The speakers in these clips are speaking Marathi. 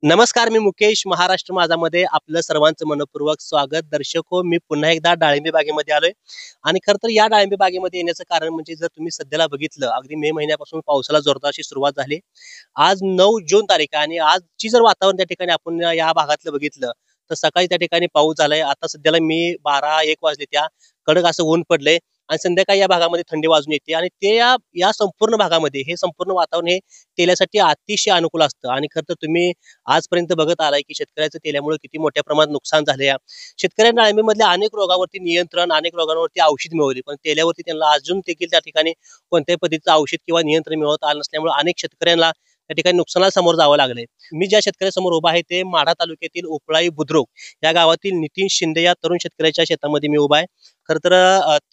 नमस्कार, मी मुकेश. महाराष्ट्र माझामध्ये आपलं सर्वांचं मनःपूर्वक स्वागत. दर्शक हो, मी पुन्हा एकदा डाळिंबी बागेमध्ये आलोय आणि खरं तर या डाळिंबी बागेमध्ये येण्याचं कारण म्हणजे जर तुम्ही सध्याला बघितलं, अगदी मे महिन्यापासून पावसाला जोरदार अशी सुरुवात झाली. आज 9 जून तारीख आहे आणि आजची जर वातावरण त्या ठिकाणी आपण या भागातलं बघितलं, तर सकाळी त्या ठिकाणी पाऊस झालाय. आता सध्याला 12-1 वाजले त्या कडक असं ऊन पडलंय आणि संध्याकाळी या भागामध्ये थंडी वाजून येते आणि ते या या संपूर्ण भागामध्ये हे संपूर्ण वातावरण हे तेलासाठी अतिशय अनुकूल असतं आणि खरं तर तुम्ही आजपर्यंत बघत आलाय की शेतकऱ्याचं तेल्यामुळे किती मोठ्या प्रमाणात नुकसान झाले आहे. शेतकऱ्यांना डाळिंबीमधल्या अनेक रोगावरती नियंत्रण, अनेक रोगांवरती औषध मिळवली, पण तेल्यावरती त्यांना अजून देखील त्या ठिकाणी कोणत्याही पद्धतीचं औषध किंवा नियंत्रण मिळवता आलं नसल्यामुळे अनेक शेतकऱ्यांना त्या ठिकाणी नुकसानाला समोर जावं लागलंय. मी ज्या शेतकऱ्यासमोर उभा आहे ते माढा तालुक्यातील उपळाई बुद्रुक या गावातील नितीन शिंदे या तरुण शेतकऱ्याच्या शेतामध्ये मी उभा आहे. खरं तर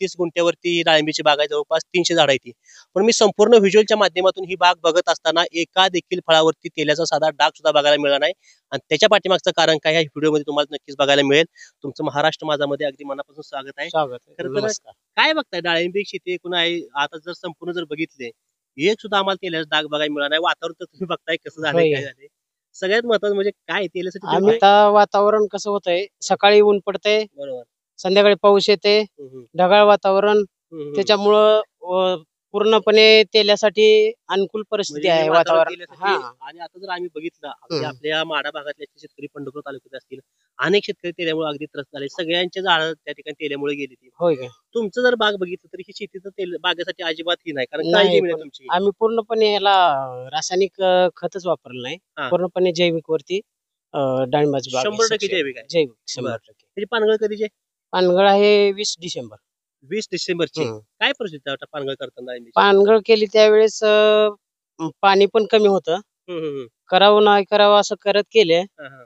30 गुंठ्यावरती ही डाळिंबीची बाग आहे, जवळपास 300 झाडं आहेत ती. पण मी संपूर्ण व्हिज्युअलच्या माध्यमातून ही बाग बघत असताना एका देखील फळावरती तेलाचा साधा डाग सुद्धा बघायला मिळाला नाही आणि त्याच्या पाठीमागचं कारण काय ह्या व्हिडिओमध्ये तुम्हाला नक्कीच बघायला मिळेल. तुमचं महाराष्ट्र माझामध्ये अगदी मनापासून स्वागत आहे. स्वागत आहे. खरं तर नमस्कार. काय बघताय डाळिंबी शेती एकूण आहे, आता जर संपूर्ण जर बघितले, एक सुद्धा आम्हाला तेलाचा डाग बघायला मिळाला नाही. वातावरण तर तुम्ही बघताय कसं झालंय, होय. काय झालंय. सगळ्यात महत्त्वाचं म्हणजे काय तेलासाठी तुम्ही आम्ही काय- आता वातावरण कसं होतंय, सकाळी ऊन पडतंय, बरोबर. संध्याकाळी पाऊस येते, हम्म, हम्म, ढगाळ वातावरण, हम्म. त्याच्यामुळं पूर्णपणे तेल्यासाठी अनुकूल परिस्थिती म्हणजे हे आहे वातावरण वातावरण. तेलासाठी हा. आणि आता जर आम्ही बघितलं अगदी हम्म. आपल्या माढा भागातले शेतकरी पंढरपूर तालुक्यात असतील, अनेक शेतकरी तेल्यामुळे अगदी त्रस्त झाले. सगळ्यांचे झाड त्या ठिकाणी तेल्यामुळे गेली ती. होय काय? तुमचं जर बाग बघितलं तर ही शेतीचं तेल बागेसाठी अजिबात ही नाही, कारण काळी नाही, जमीन आहे पण तुमची. आम्ही पूर्णपणे याला रासायनिक खतच वापरलं नाही. हा. पूर्णपणे जैविक वरती डाळिंबाची बाग आहे. 100% जैविक आहे. जैविक बरं. 100%. त्याची पानगळ कधीचे? पानगळ आहे 20 डिसेंबर. 20 डिसेंबरची. हम्म. काय परिस्थिती आहे पानगळ करताना डाळिंबीची? पानगळ केली त्यावेळेस पाणी पण कमी होतं. हम्म, हम्म, हम्म. करावं नाही करावं असं करत केले. हा, हा.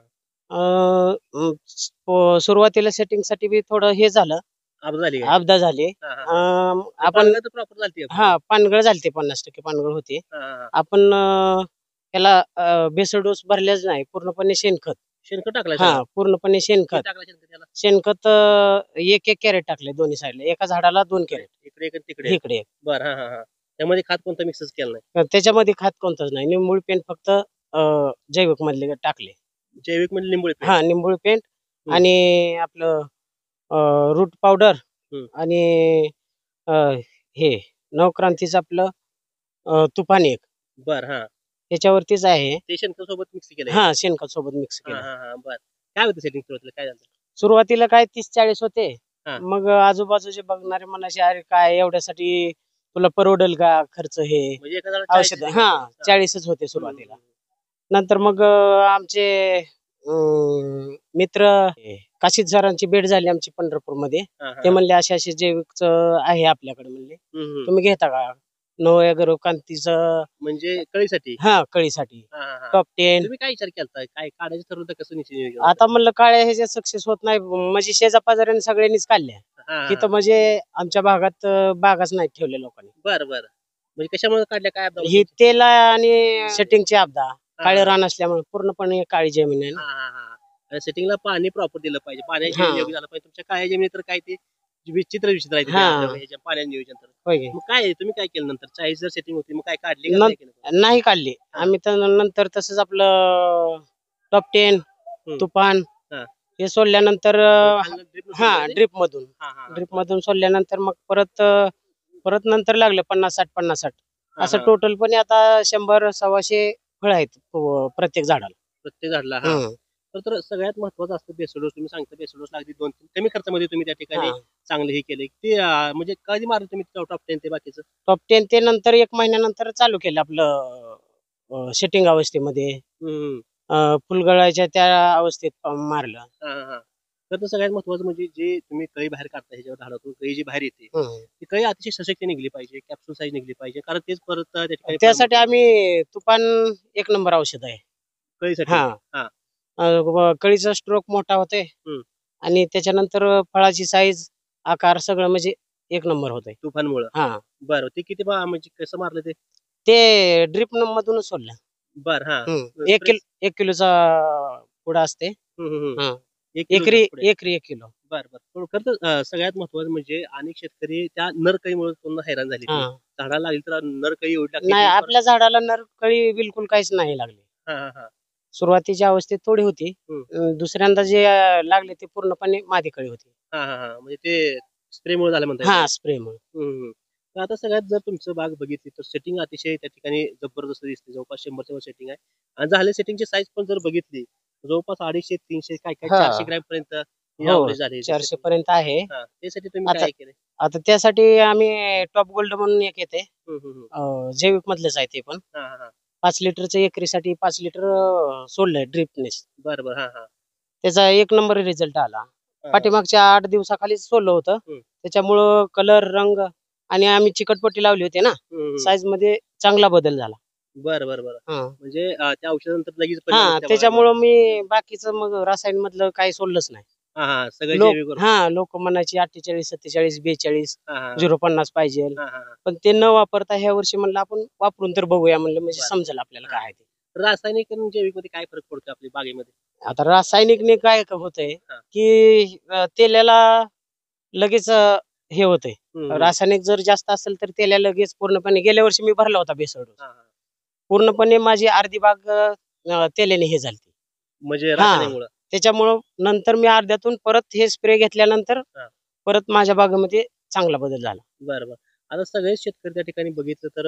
सुरुवातीला सेटिंग साठी बी थोडं हे झालं, आपदा झाली काय? आपदा झाली. हा, हा, हा. आपण पानगळ तर प्रॉपर झालती आपली. हा, पानगळ झालते, 50% पानगळ होती. हा, हा, हा. आपण त्याला बेसल डोस भरल्याच नाही, पूर्णपणे शेणखत. शेणखत टाकलाय हा, सगळं? पूर्णपणे किती शेणखत. टाकलं शेणखत त्याला? शेणखत एक एक कॅरेट टाकले दोन्ही साईडला, एका झाडाला 2 कॅरेट इकडे एक आणि तिकडे एक. इकडे एक. बरं. हा, हा, हा. त्यामध्ये खात कोणतं मिक्सच केलं नाही? त्याच्यामध्ये खत कोणतंच नाही, निंबूळ पेंट फक्त जैविक मधले टाकले. जैविक म्हणजे लिंबोळी पेंट. हा, निंबूळ पेंट हम्म. आणि आपलं रूट पावडर हम्म. आणि अ, हे नवक्रांतीचं आपलं तुफान एक, बरं. हा. त्याच्यावरतीच आहे. ते शेणखत सोबत मिक्स केलंय? हा, शेणखत सोबत मिक्स हा, केलं. हा, हा. बरं. काय होतं सेटिंग सुरुवातीला, काय झालं? सुरुवातीला काय 30-40 होते. हा. मग आजूबाजूचे बघणारे म्हणायचे, अरे काय एवढ्यासाठी तुला परवडेल का खर्च हे म्हणजे एका झाडाला औषध. 40 हा, हा. 40च होते सुरुवातीला. हम्म. नंतर मग आमचे मित्र काशीद सरांची भेट झाली आमची पंढरपूरमध्ये. हा, हा, ते हा. म्हणले असे असे जैविकच आहे आपल्याकडे, म्हणले हम्म. तुम्ही घेता का? नवयागरो कांतीचं. म्हणजे कळीसाठी? हा, कळीसाठी हा, हा, हा. टॉप 10. तुम्ही काय विचार केलता, काय काढायचं ठरवलं तर कसं निश्चित नियोजन होतं? आता म्हणलं काळ्या ह्याच्यात सक्सेस होत नाही, म्हणजे शेजापाजाऱ्याने सगळ्यांनीच काढल्या. हा, हा, तिथं हा. म्हणजे आमच्या भागात बागाच नाही ठेवल्या लोकांनी. बरं, बरं. म्हणजे कशामुळे काढल्या, काय अपघात ही होता? तेल आणि सेटिंगची आपदा, हा, काळे हा. रान असल्यामुळे पूर्णपणे काळी जमीन आहे हा, ना. हा, हा. आणि सेटिंगला पाणी प्रॉपर दिलं पाहिजे, पाण्याची हा. योग्य झालं पाहिजे. तुमच्या काळ्या जमिनी तर काय ते विचित्र विचित्र आहे ते हा. आपल्या ह्याच्या पाण्याचं नियोजन तर. होय की? मग काय तुम्ही काय केलं नंतर? 40 जर सेटिंग होती, मग काय काढली का नं- काय केलं? नाही काढली हा. आम्ही. तर नंतर तसंच आपलं टॉप 10 हम्म. तुफान हा. हे सोडल्यानंतर खालनं drip नं हा, सोडलं ते? ड्रिप मधून हा, हा, हा. ड्रिप मधून सोडल्यानंतर मग परत परत नंतर लागलं 50-60 हा, असं हा. टोटल. पण आता 100-125 फळ आहेत प्रत्येक झाडाला. प्रत्येक झाडला. हा. हम्म. तर सगळ्यात महत्वाचं असतं बेसल डोस. तुम्ही सांगता बेसल डोस अगदी 2-3 कमी खर्चामध्ये तुम्ही त्या ठिकाणी हा. चांगलं हे केलंय ते. म्हणजे कधी मारलं तुम्ही टॉप 10 ते बाकीचं? टॉप 10 ते नंतर 1 महिन्यानंतर चालू केलं आपलं सेटिंग अवस्थेमध्ये. हम्म. फुलगळाच्या त्या अवस्थेत मारलं. हा, हा, हा. तर सगळ्यात महत्वाचं म्हणजे जे तुम्ही कळी बाहेर काढता ह्याच्यावर झाडातून कळी जी बाहेर येते, हम्म. ती कळी अतिशय सशक्त निघली पाहिजे, कॅप्सूल साईज निघली पाहिजे, कारण तेच परत त्या ठिकाणी त्यासाठी आम्ही तुफान 1 नंबर औषध आहे. कळीसाठी. हा. हा. कळीचा स्ट्रोक मोठा होते हम्म. आणि त्याच्यानंतर फळाची साईज, आकार सगळं म्हणजे 1 नंबर होते. तुफानमुळं. हा, बरं. ते किती म्हणजे कसं मारलं ते? ते ड्रिप मधूनच सोडलं. बरं. हा. 1 किलोचा पुडा असते. हा. 1 किलो एकरी पुढे. 1 किलो. बरं, बरं. खरं तर सगळ्यात महत्वाचं म्हणजे अनेक शेतकरी त्या नरकळीमुळे पूर्ण हैराण झाले. हा. झाडाला लागली तर नरकळी एवढी लागली नाही, की आपल्या झाडाला नरकळी बिलकुल काहीच नाही लागली. हा, हा, हा. सुरुवातीच्या अवस्थेत थोडी होती. दुसऱ्यांदा जे लागले ते पूर्णपणे मादीकळी होती. म्हणजे ते स्प्रे मुळे झालं म्हणताय. हा, स्प्रे मुळे. तर आता सगळ्यात जर तुमचं बाग बघितली तर सेटिंग अतिशय त्या ठिकाणी जबरदस्त दिसते. जवळपास 100च्या वर सेटिंग आहे आणि झाले सेटिंगची साईज पण जर बघितली जवळपास 250 300 काय काय 400 ग्रॅम पर्यंत ॲव्हरेज झाली. 400 पर्यंत आहे. त्यासाठी तुम्ही काय केलंय? आता त्यासाठी आम्ही टॉप गोल्ड म्हणून एक येते, जैविक मधलेच आहे ते पण. 5 लिटरचं एकरीसाठी 5 लिटर सोडलंय ड्रिपनेस. बरोबर. त्याचा 1 नंबर रिझल्ट आला. पाठीमागच्या 8 दिवसाखाली सोडलं होतं. त्याच्यामुळं कलर, रंग आणि आम्ही चिकटपट्टी लावली होती ना, साईज मध्ये चांगला बदल झाला. बरं. म्हणजे त्या औषधानंतर लगेच त्याच्यामुळं मी बाकीचं मग रासायनिक मधलं काही सोडलंच नाही. सगळं लोक म्हणायची 48 47 42 050 पाहिजे, पण ते न वापरता ह्या वर्षी म्हणलं आपण वापरून तर बघूया म्हणलं, म्हणजे समजेल आपल्याला काय आहे ते. रासायनिक आणि जैविक मध्ये काय फरक पडतो आपल्या बागेमध्ये? आता रासायनिकने काय होतंय की तेलाला लगेच हे होतंय. रासायनिक जर जास्त असेल तर तेलाला लगेच पूर्णपणे, गेल्या वर्षी मी भरला होता बेसळ डोस, पूर्णपणे माझी अर्धी बाग तेलाने हे झाली. म्हणजे त्याच्यामुळं नंतर मी अर्ध्यातून परत हे स्प्रे घेतल्यानंतर परत माझ्या बागेमध्ये चांगला बदल झाला. बरोबर. आता सगळे शेतकरी त्या ठिकाणी बघितलं तर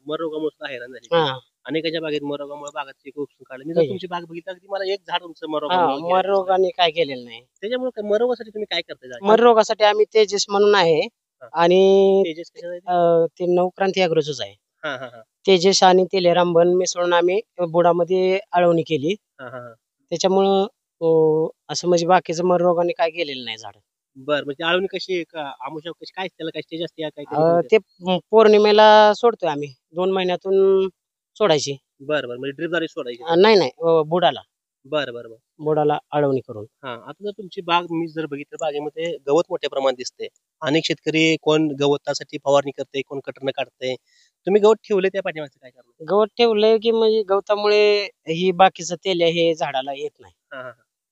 मर रोगामुळे हैराण झाले. अनेकाच्या बागेत मर रोगामुळे बागाची उपसून काढलं. मी जर तुमची बाग बघितली तर मला एक झाड तुमचं मर रोगाने काय केलेलं नाही. त्याच्यामुळे मर रोगासाठी तुम्ही काय करताय? मर रोगासाठी आम्ही तेजस म्हणून आहे, आणि ते नवक्रांती अॅग्रोच आहे. तेजस आणि तेले रामबन मिसळून आम्ही बुडामध्ये आळवणी केली. त्याच्यामुळं असं म्हणजे बाकीचं मर रोगाने काय केलेलं नाही झाड. बरं, म्हणजे आळवणी कशी आमुषा कशी काय त्याला काय स्टेज असते काय? ते पौर्णिमेला सोडतोय आम्ही, 2 महिन्यातून सोडायची. बरं, म्हणजे ड्रिपद्वारे सोडायची? नाही, बुडाला. बरं. बुडाला आळवणी करून. आता जर तुमची बाग मी जर बघितलं, बागेमध्ये गवत मोठ्या प्रमाणात दिसते. अनेक शेतकरी कोण गवतासाठी फवारणी करते, कोण कटरनं काढते. तुम्ही गवत ठेवले त्या पाठीमागचं काय कारण? गवत ठेवलंय की म्हणजे गवतामुळे ही बाकीचं तेल हे झाडाला येत नाही.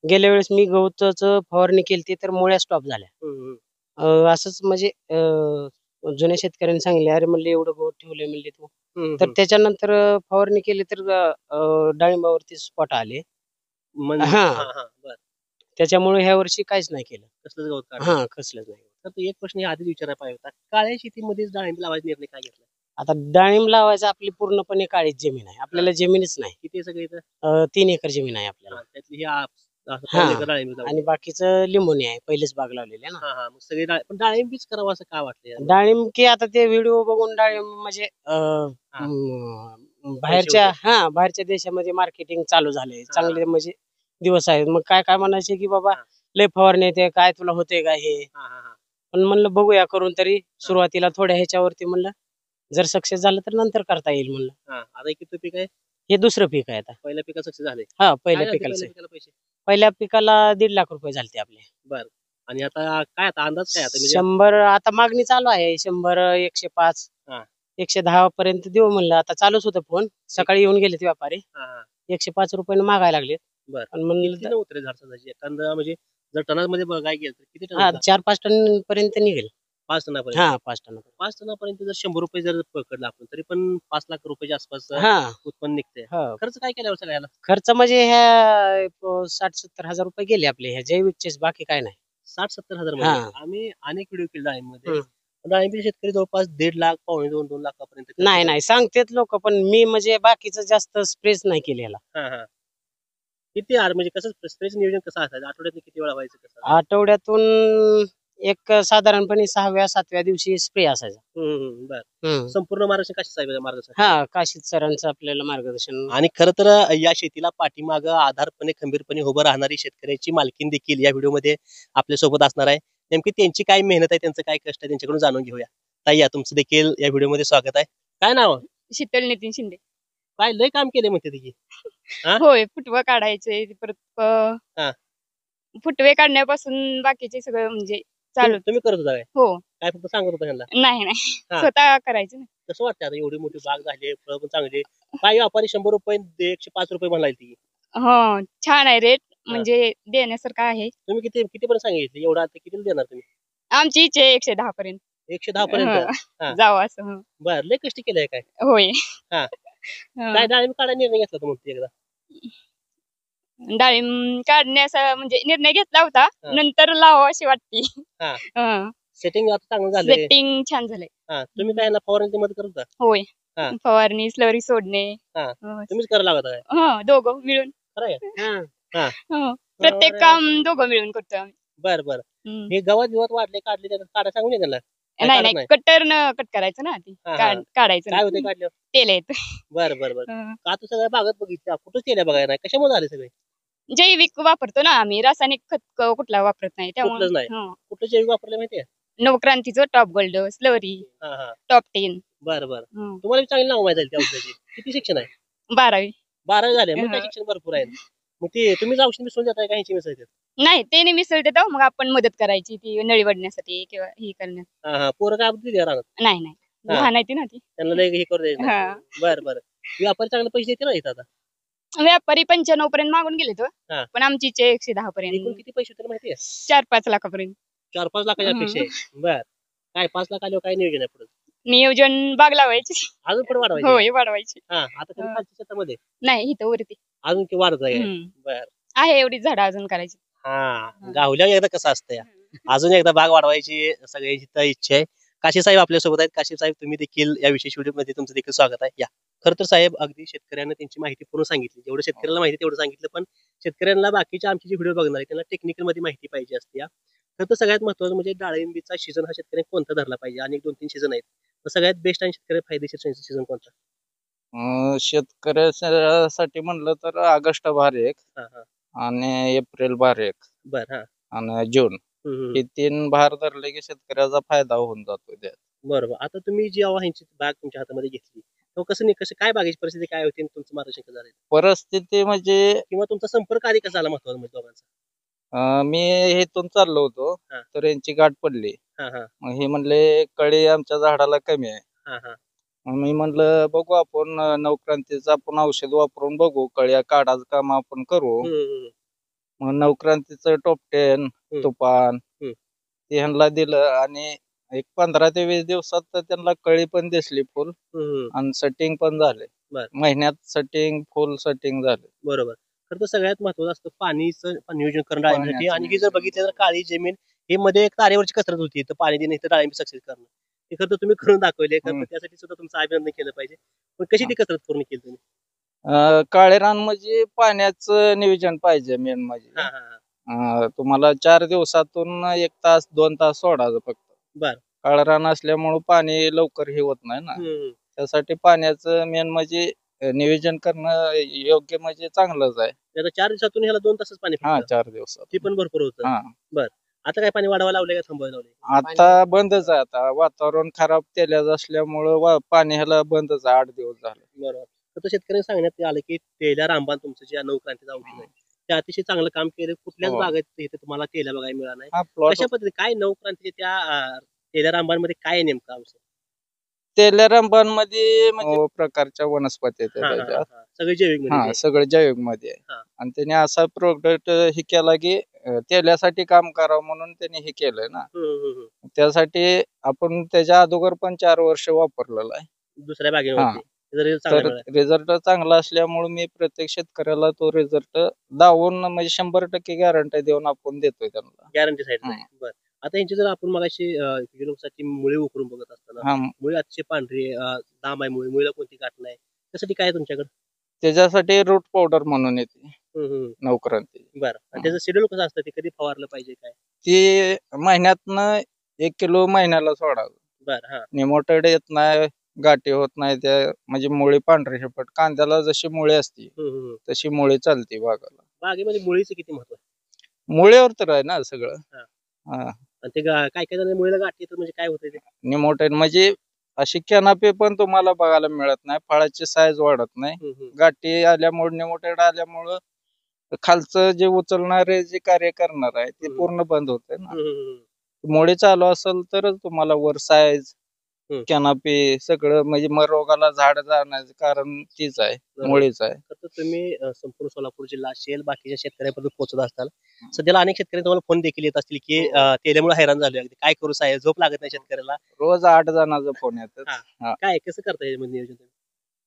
गेल्या वेळेस मी गवताचं फवारणी केली तर मुळ्या स्टॉप झाल्या. असंच म्हणजे जुन्या शेतकऱ्यांनी सांगितले, अरे म्हणले एवढं गवत ठेवलंय म्हणले तू. तर त्याच्यानंतर फवारणी केली तर डाळिंबावरती स्पॉट आले. त्याच्यामुळे ह्या वर्षी काहीच नाही केलं, कसलंच गवत कसलंच नाही. तर एक प्रश्न आधीच विचारायला पाहिजे होता, काळ्या शेतीमध्ये डाळिंब लावायचा निर्णय काय घेतला? आता डाळिंब लावायचं आपली पूर्णपणे काळीच जमीन आहे, आपल्याला जमीनच नाही. किती सगळी 3 एकर जमीन आहे आपल्याला. त्यातली आणि बाकीचं लिंबोनी आहे, पहिलेच बाग लावलेली आहे ना. सगळी डाळिंबीच करावं असं का वाटलं? डाळिंब की आता ते व्हिडिओ बघून डाळिंब म्हणजे बाहेरच्या देशामध्ये मार्केटिंग चालू झाले, चांगले म्हणजे दिवस आहेत. मग काय म्हणायचे की बाबा लय फवारणी येते, काय तुला होते का हे. पण म्हणलं बघूया करून तरी, सुरुवातीला थोड्या ह्याच्यावरती म्हणलं जर सक्सेस झालं तर नंतर करता येईल म्हणलं. आता किती पीक आहे? हे दुसरं पीक आहे आता. पहिल्या पिकात सक्सेस झाले? पहिल्या पिकाला पैसे, पहिल्या पिकाला 1.5 लाख रुपये झाले आपले. बरं. आणि आता काय अंदाज काय? 100 आता मागणी चालू आहे. 100 105 110 पर्यंत देऊ म्हणलं. आता चालूच होतं फोन, सकाळी येऊन गेले ते व्यापारी, 105 रुपयाने मागायला लागले. बरं, म्हणलं उतरे झाड एखादा म्हणजे जर टनामध्ये बघायला गेलं तर किती टन? 4-5 टन पर्यंत निघेल. 5 टनापर्यंत? 5 टनापर्यंत जर 100 रुपये जर पकडला आपण, तरी पण 5 लाख रुपयाच्या आसपास उत्पन्न निघते. खर्च काय केल्यावर सगळ्याला? खर्च म्हणजे ह्या 60-70 हजार रुपये गेले आपले ह्या जैविकचेच, बाकी काय नाही. 60-70 हजार मध्ये? आम्ही अनेक व्हिडिओ केले डाळिंबमध्ये. डाळिंबी शेतकरी जवळपास 1.5 लाख, 2.5 लाखापर्यंत. नाही सांगतेत लोक, पण मी म्हणजे बाकीचं जास्त स्प्रेच नाही केलेला. किती म्हणजे कसं स्प्रेच नियोजन कसं असायचं? आठवड्यात किती वेळा व्हायचं कसं? आठवड्यातून एक साधारणपणे 6व्या-7व्या दिवशी स्प्रे असायचा. बरं. संपूर्ण महाराष्ट्र काशीद साहेब मार्गदर्शन? काशीद सरांचं आपल्याला मार्गदर्शन. आणि खरं तर या शेतीला पाठीमाग आधारपणे खंबीरपणे उभं राहणारी शेतकऱ्याची मालकीन देखील या व्हिडिओमध्ये आपल्या सोबत असणार आहे. नेमकी त्यांची काय मेहनत आहे, त्यांचं काय कष्ट आहे, त्यांच्याकडून जाणून घेऊया. ताई, या तुमचं देखील या व्हिडिओमध्ये स्वागत आहे. काय नाव? शीतल नितीन शिंदे. काय लय काम केले म्हणते तिची? होय, फुटवा काढायचे, परत फुटवे काढण्यापासून बाकीचे सगळं म्हणजे चालू. तुम्ही करत होता काय? हो. काय फक्त सांगत होता त्यांना? नाही, स्वतः करायचं ना. कसं वाटतं आता एवढी मोठी बाग झाली, फळ पण चांगली, काय व्यापारी 100 रुपये 105 रुपये म्हणाली ती? हो, छान आहे रेट, म्हणजे देण्यासारखं आहे. तुम्ही किती पर्यंत सांगितले? एवढा आता किती देणार तुम्ही? आमची इच्छा आहे 110 पर्यंत. 110 पर्यंत जावं असं. बरं, लय कष्ट केलंय काय? होय. काय डाळिंब काढायला निर्णय घेतला तुम्ही एकदा? डाळिंब काढण्याचा म्हणजे निर्णय घेतला होता, हा. नंतर लावावं अशी वाटते. हा. सेटिंग आता चांगलं झालंय. सेटिंग छान झालंय. तुम्ही काय ना फवारणी मदत करत होता? होय. हा. फवारणी स्लरी सोडणे. तुम्हीच करायला लागत काय? दोघं मिळून. खरं आहे? प्रत्येक काम दोघं मिळून करतो आम्ही. बरं. हे गवत वाढले काढले त्याला काढा सांगून ये त्याला. काय काढत नाही नाही? कटरनं कट करायचं ना ती. काढायचं काय नाही. होते काढल्यावर? तेल येत. बरं. का तू सगळ्या बागत बघितल्या कुठं केल्या बघायला नाही कशामुळे झाले सगळे? जैविक वापरतो ना आम्ही, रासायनिक खत कुठला वापरत नाही कुठलंच नाही. कुठलं जैविक वापरलं माहितीये? नवक्रांतीचं टॉप गोल्ड, स्लरी, टॉप 10. बरं. तुम्हाला बी चांगली नाव माहिती झाली त्या औषधाची. किती शिक्षण आहे? 12वी. 12 झाले मग काय शिक्षण भरपूर आहे. मग ते तुम्हीच औषध मिसळून देताय का ह्याची मिसळतात? नाही ते मिसळ देतो, मग आपण मदत करायची ती नळी वडण्यासाठी किंवा ही करण्यात. पोरं काय आपली राहणार? नाही लहान आहे ती ना ती. त्यांना लय हे करू द्यायचं. बरं. व्यापारी चांगले पैसे देते ना इथं आता? व्यापारी 95 पर्यंत मागून गेले तो, हा. पण आमची इच्छा 110 एकूण पर्यंत, किती पैसे होते माहितीये? 4-5 लाखापर्यंत. 4-5 लाखाच्या अपेक्षा आहे. बर काय 5 लाख आल्यावर काय नियोजन आहे पुढे? नियोजन बाग लावायची. अजून पुढे वाढवायचे? होय वाढवायची. आता कधी खालच्या शेतामध्ये नाही इथं वरती अजून की वाढत आहे? बर आहे एवढी झाडं अजून करायची. गावल्या एकदा कसं असतं या अजून एकदा बाग वाढवायची सगळ्याची इच्छा आहे. काशी साहेब आपल्या सोबत आहेत. काशी साहेब तुम्ही देखील या विशेष व्हिडिओ मध्ये तुमचं देखील स्वागत आहे. या खरं तर साहेब अगदी शेतकऱ्यांना त्यांची माहिती पूर्ण सांगितली, जेवढं शेतकऱ्याला माहिती तेवढं सांगितलं, पण शेतकऱ्यांना बाकीच्या आमची जी व्हिडिओ बघणार आहे त्यांना टेक्निकल मध्ये माहिती पाहिजे असते. या खरं तर सगळ्यात महत्त्वाचं म्हणजे डाळिंबीचा सीझन हा शेतकऱ्यांनी कोणता धरला पाहिजे आणि 2-3 सीझन आहेत, तर सगळ्यात बेस्ट आणि शेतकऱ्याला फायदेशीर सीझन कोणता? शेतकऱ्यासाठी म्हणलं तर ऑगस्ट भार एक आणि एप्रिल भार एक आणि जून हे 3 भार धरले की शेतकऱ्याचा फायदा होऊन जातो त्यात. बरोबर. आता तुम्ही जेव्हा ह्यांची बाग तुमच्या हातामध्ये घेतली तेव्हा कसं काय बागेची परिस्थिती काय होती तुमचं मार्गदर्शन कसं झालं परिस्थिती म्हणजे किंवा तुमचा संपर्क आधी कसा झाला महत्वाचा म्हणजे दोघांचा? मी इथून चाललो होतो तर यांची गाठ पडली. मग हे म्हणले कळी आमच्या झाडाला कमी आहे. मग मी म्हणलं बघू आपण नवक्रांतीचं आपण औषध वापरून बघू, कळ्या काढायचं काम आपण करू. मग नवक्रांतीचं टॉप 10 तुफान ते ह्यांना दिलं आणि एक 15 ते 20 दिवसात तर त्यांना कळी पण दिसली फुल आणि सेटिंग पण झाले. महिन्यात सेटिंग फुल सेटिंग झाले. बरोबर. खरं तर सगळ्यात महत्वाचं असतं पाणीचं नियोजन करणं डाळिंबीसाठी. आणि हे जर बघितलं तर काळी जमीन हे मध्ये एक तारेवरची कसरत होती, तर पाणी देणे तर डाळिंबी सक्सेस करणं हे खरं तर तुम्ही करून दाखवले. त्यासाठी सुद्धा तुमचं अभिनंदन केलं पाहिजे. पण कशी ती कसरत पूर्ण केली तुम्ही? काळे रान म्हणजे पाण्याचं नियोजन पाहिजे मेन म्हणजे. तुम्हाला 4 दिवसातून 1 तास 2 तास सोडायचं फक्त. बर. काळं रान असल्यामुळे पाणी लवकर हे होत नाही ना, त्यासाठी पाण्याचं मेन म्हणजे नियोजन करणं योग्य म्हणजे चांगलंच आहे. 4 दिवसातून ह्याला 2 तासच पाणी? 4 दिवसात ते पण भरपूर होतं. बर. आता काय पाणी वाढवायला लावलंय का थांबवायला लावलंय? आता बंदच आहे. आता वातावरण खराब तेल्याचं असल्यामुळं पाणी ह्याला बंदच आहे. 8 दिवस झाले. बरोबर. तर शेतकऱ्यांनी सांगण्यात आलं की तेल्या रामबाण तुमचं जे नवक्रांतीचं औषध आहे ते अतिशय चांगलं काम केलं. कुठल्याच बागेत इथे तुम्हाला तेल्या बघायला मिळाला नाही. कशा पद्धतीने काय नवक्रांतीचे त्या तेल्या रामबाणमध्ये काय आहे नेमकं औषध? तेल्या रामबाणमध्ये म्हणजे प्रकारच्या वनस्पती सगळे जैविक सगळं जैविक मध्ये आहे. आणि त्याने असा प्रोडक्ट हे केला की तेल्यासाठी काम करावं म्हणून त्याने हे केलंय ना. त्यासाठी आपण त्याच्या अगोदर पण 4 वर्ष वापरलेलं आहे दुसऱ्या बागेमध्ये. रिझल्ट चांगला असल्यामुळे मी प्रत्येक शेतकऱ्याला तो रिझल्ट दावून म्हणजे 100% गॅरंटी देऊन आपण देतोय त्यांना. Guarantee side. बरं. आता यांची जर आपण मगाशी साठी मुळे उकरून बघत असताना मुळे अतिशय पांढरी लांब आहे, मुळीला कोणती गाठ नाही, त्यासाठी काय तुमच्याकडे? त्याच्यासाठी रूट पावडर म्हणून येते नवक्रांती. बरं. त्याचं शेड्यूल कसं असतं, ते कधी फवारलं पाहिजे काय? ते महिन्यातनं 1 किलो महिन्याला सोडावं. बरं. निमोटेड येत नाही, गाठी होत नाही, त्या म्हणजे मुळी पांढरी शेपट. कांद्याला जशी मुळी असते तशी मुळी चालते बागाला. बागेमध्ये मुळीचं किती महत्व आहे? मुळीवर तर आहे ना सगळं. ते काय जण मुळीला गाठी येतात म्हणजे काय होतं ते? निमोटेड म्हणजे अशी कॅनॉपी पण तुम्हाला बघायला मिळत नाही, फळाची साईज वाढत नाही. गाठी आल्यामुळे निमोटेड आल्यामुळं खालचं जे उचलणारे जे कार्य करणार आहे ते पूर्ण बंद होते ना. मुळी चालू असेल तरच तुम्हाला वर साईज कॅनॉपी सगळं म्हणजे मग रोगाला झाड जाण्याचं कारण तीच आहे, मुळीच आहे. तर तुम्ही संपूर्ण सोलापूर जिल्हा असेल बाकीच्या शेतकऱ्यांपर्यंत पोहोचत असताल. सध्याला अनेक शेतकरी तुम्हाला फोन देखील येत असतील की तेल्यामुळे हैराण झाले, अगदी काय करू साहेब, झोप लागत नाही शेतकऱ्याला. रोज 8 जणांचा फोन येतात. काय कसं करता येईल नियोजन?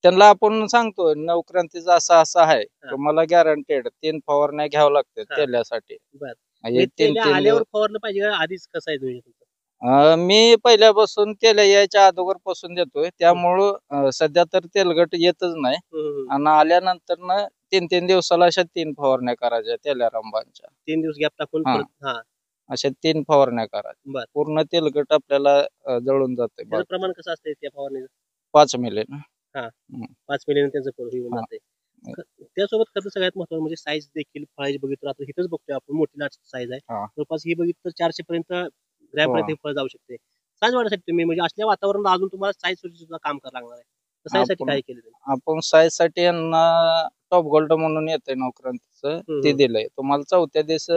त्यांना आपण सांगतो नवक्रांतीचा असा असा आहे, तुम्हाला गॅरंटेड 3 फवारण्या घ्यावं लागते तेल्यासाठी. बर म्हणजे तीन आल्यावर फवारलं पाहिजे का आधीच कसं आहे तुझ्या? मी पहिल्यापासून तेल यायच्या अगोदर पासून देतोय, त्यामुळं सध्या तर तेलगट येतच नाही. आणि आल्यानंतर ना 3 दिवसाला अशा 3 फवारण्या करायच्या तेल्यारंबांच्या. 3 दिवस गॅप टाकून हा. परत अशा 3 फवारण्या करायच्या. बर पूर्ण तेलगट आपल्याला जळून जाते. त्याचं प्रमाण कसं असते त्या फवारणीचं? 5 मिली. 5 मिलियन त्यांचं होऊन जाते. त्यासोबत खरं सगळ्यात महत्वाचं म्हणजे साईज देखील फळाची बघितलं आता इथंच बघतोय आपण मोठी साईज आहे. जवळपास ही बघितलं 400 पर्यंत ग्रॅमपर्यंत हे फळ जाऊ शकते. साईज वाढण्यासाठी तुम्ही म्हणजे असल्या वातावरणात अजून तुम्हाला साईज सुद्धा काम करावं लागणार आहे. साईजसाठी काय केलं तुम्ही? आपण साईज साठी यांना टॉप गोल्ड म्हणून येतंय नवक्रांतीचं, ते दिलंय. तुम्हाला 4थ्या दिवस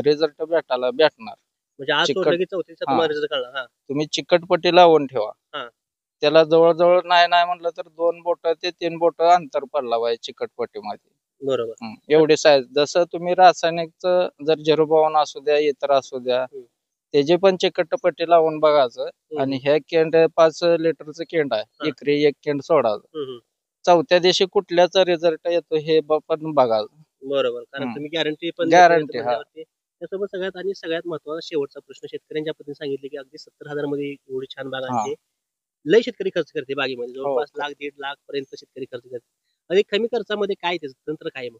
रिझल्ट भेटणार. म्हणजे आज सोडलं की 4थ्या दिवसात तुम्हाला रिझल्ट कळणार. तुम्ही चिकटपट्टी लावून ठेवा. त्याला जवळजवळ नाही म्हणलं तर 2 बोट ते 3 बोट अंतर पडला पाहिजे चिकटपट्टीमध्ये. बरोबर. एवढी साईज. जसं तुम्ही रासायनिकचं जर 052 असू द्या, इतर असू द्या, त्याची पण चिकटपट्टी लावून बघायचं. आणि ह्या केंड 5 लिटरचं केंड आहे, एकरी 1 केंड सोडायचं. 4थ्या दिवशी कुठल्याच रिझल्ट येतो हे पण बघायचं. बरोबर, कारण तुम्ही गॅरंटी पण गॅरंटी. त्यासोबत सगळ्यात महत्वाचा शेवटचा प्रश्न शेतकऱ्यांच्या पद्धतीने सांगितले की अगदी 70,000 मध्ये एवढी छान बाग आहे. लय शेतकरी खर्च करते बागेमध्ये, जवळपास लाख 1.5 लाख पर्यंत शेतकरी खर्च करते. आणि कमी खर्चामध्ये काय त्याचं तंत्र काय मग?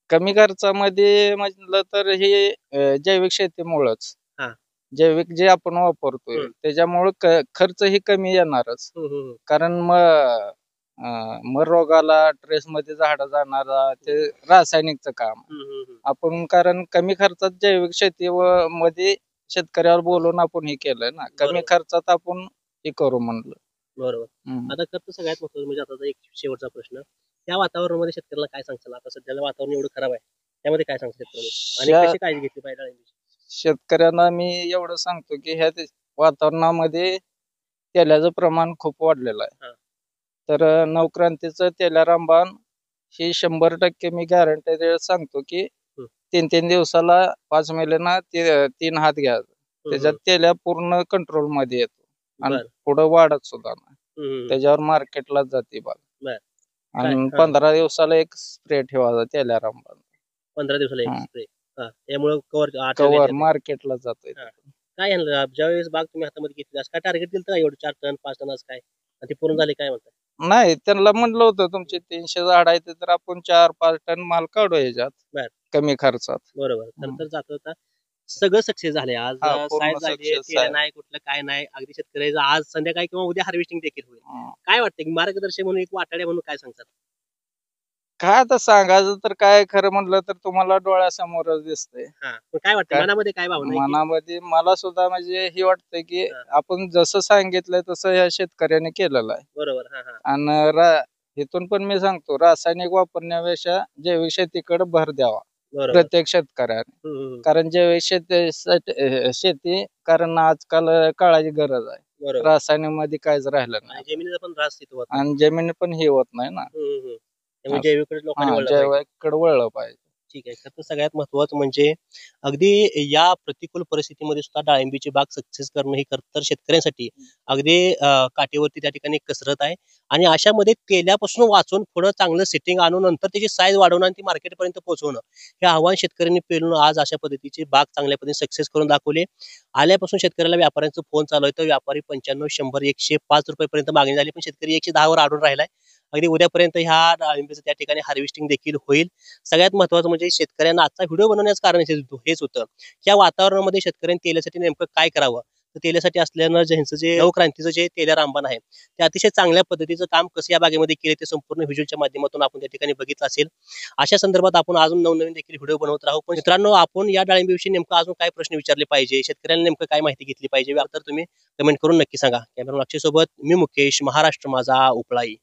कमी खर्चामध्ये म्हटलं तर हे जैविक शेतीमुळेच. जैविक जे आपण वापरतोय त्याच्यामुळे खर्च ही कमी येणारच. कारण मग रोगाला ट्रेस मध्ये झाड जाणारा ते रासायनिकचं काम आपण, कारण कमी खर्चात जैविक शेती मध्ये शेतकऱ्यावर बोलून आपण हे केलंय ना, कमी खर्चात आपण हे करू म्हणलं. बरोबर. आता खर्च सगळ्यात महत्वाचं म्हणजे आता एक शेवटचा प्रश्न, त्या वातावरणामध्ये शेतकऱ्याला काय सांगताल? आता सध्याचं वातावरण एवढं खराब आहे, त्यामध्ये काय सांगता शेतकऱ्याला आणि कशी काळजी घेतली पाहिजे? शेतकऱ्यांना मी एवढं सांगतो की ह्या वातावरणामध्ये तेलाचं प्रमाण खूप वाढलेलं आहे. तर नवक्रांतीचं तेल्यारामबाण ही 100% मी गॅरंटी सांगतो की 3 दिवसाला 5 मिलीना 3 हात घ्यायचं. त्याच्यात तेल्या पूर्ण कंट्रोल मध्ये येतो आणि पुढे वाढत सुद्धा नाही. त्याच्यावर मार्केटला जाते बाग. आणि 15 दिवसाला एक स्प्रे ठेवायचा तेल्यारामबाण. 15 दिवसाला एक स्प्रे. त्यामुळे कव्हर मार्केटला जातोय. काय ज्यावेळेस बाग तुम्ही हातामध्ये घेतली काय टार्गेट दिलं एवढं 4 टन 5 टन असं काय, ते पूर्ण झाले काय म्हणतात? नाही, त्यांना म्हणलं होतं तुमचे 300 झाड आहेत तर आपण 4-5 टन माल काढू याच्यात कमी खर्चात. बरोबर. तर जात होता सगळं सक्सेस झाले. आज साईज नाही कुठलं काय नाही, अगदी शेतकऱ्याचं आज संध्याकाळी किंवा उद्या हार्वेस्टिंग देखील होईल. काय वाटतं मार्गदर्शक म्हणून, एक वाटाड्या म्हणून काय सांगतात? काय आता सांगायचं तर काय, खरं म्हणलं तर तुम्हाला डोळ्यासमोरच दिसतंय. काय वाटतं मनामध्ये काय भावना? मनामध्ये मला सुद्धा म्हणजे हे वाटतंय की आपण जसं सांगितलंय तसं या शेतकऱ्याने केलेलं आहे. बरोबर. आणि इथून पण मी सांगतो, रासायनिक वापरण्यापेक्षा जैविक शेतीकडे भर द्यावा प्रत्येक शेतकऱ्याने. कारण जैविक शेती कारण आजकाल काळाची गरज आहे. रासायनिक मध्ये काहीच राहिलं नाही. जमिनीचा पण त्रास होतो आणि जमीन पण हे होत नाही ना. जैविकडे वळलं पाहिजे. ठीक आहे. तर सगळ्यात महत्वाचं म्हणजे अगदी या प्रतिकूल परिस्थितीमध्ये सुद्धा डाळिंबीची बाग सक्सेस करणं ही तर शेतकऱ्यांसाठी अगदी काठीवरती त्या ठिकाणी कसरत आहे. आणि अशामध्ये तेल्यापासून वाचून पुढे चांगलं सेटिंग आणून नंतर त्याची साईज वाढवणं आणि ती मार्केटपर्यंत पोहोचवणं हे आव्हान शेतकऱ्यांनी पेलून आज अशा पद्धतीची बाग चांगल्या पद्धतीने सक्सेस करून दाखवली. आल्यापासून शेतकऱ्याला व्यापाऱ्यांचा फोन चालू आहे, तर व्यापारी 95, 100, 105 रुपयेपर्यंत मागणी झाली, पण शेतकरी 110 वर आढळून राहिलाय. अगदी उद्यापर्यंत ह्या डाळिंबीचं त्या ठिकाणी हार्वेस्टिंग देखील होईल. सगळ्यात महत्वाचं म्हणजे शेतकऱ्यांना आजचा व्हिडिओ बनवण्याचं कारण हेच होतं, या वातावरणामध्ये शेतकऱ्यांनी तेलासाठी नेमकं काय करावं. तर तेलासाठी असल्यानं ज्यांचं जे नवक्रांतीचं जे तेल्यारामबाण आहे ते अतिशय चांगल्या पद्धतीचं काम कसं या बागेमध्ये केले ते संपूर्ण व्हिज्युअलच्या माध्यमातून आपण त्या ठिकाणी बघितलं असेल. अशा संदर्भात आपण अजून नवनवीन देखील व्हिडिओ बनवत राहू. पण मित्रांनो, आपण या डाळिंबीविषयी नेमकं अजून काय प्रश्न विचारले पाहिजे, शेतकऱ्यांना नेमकं काय माहिती घेतली पाहिजे, तर तुम्ही कमेंट करून नक्की सांगा. कॅमेरा अक्षय सोबत मी मुकेश, महाराष्ट्र माझा, उपळाई.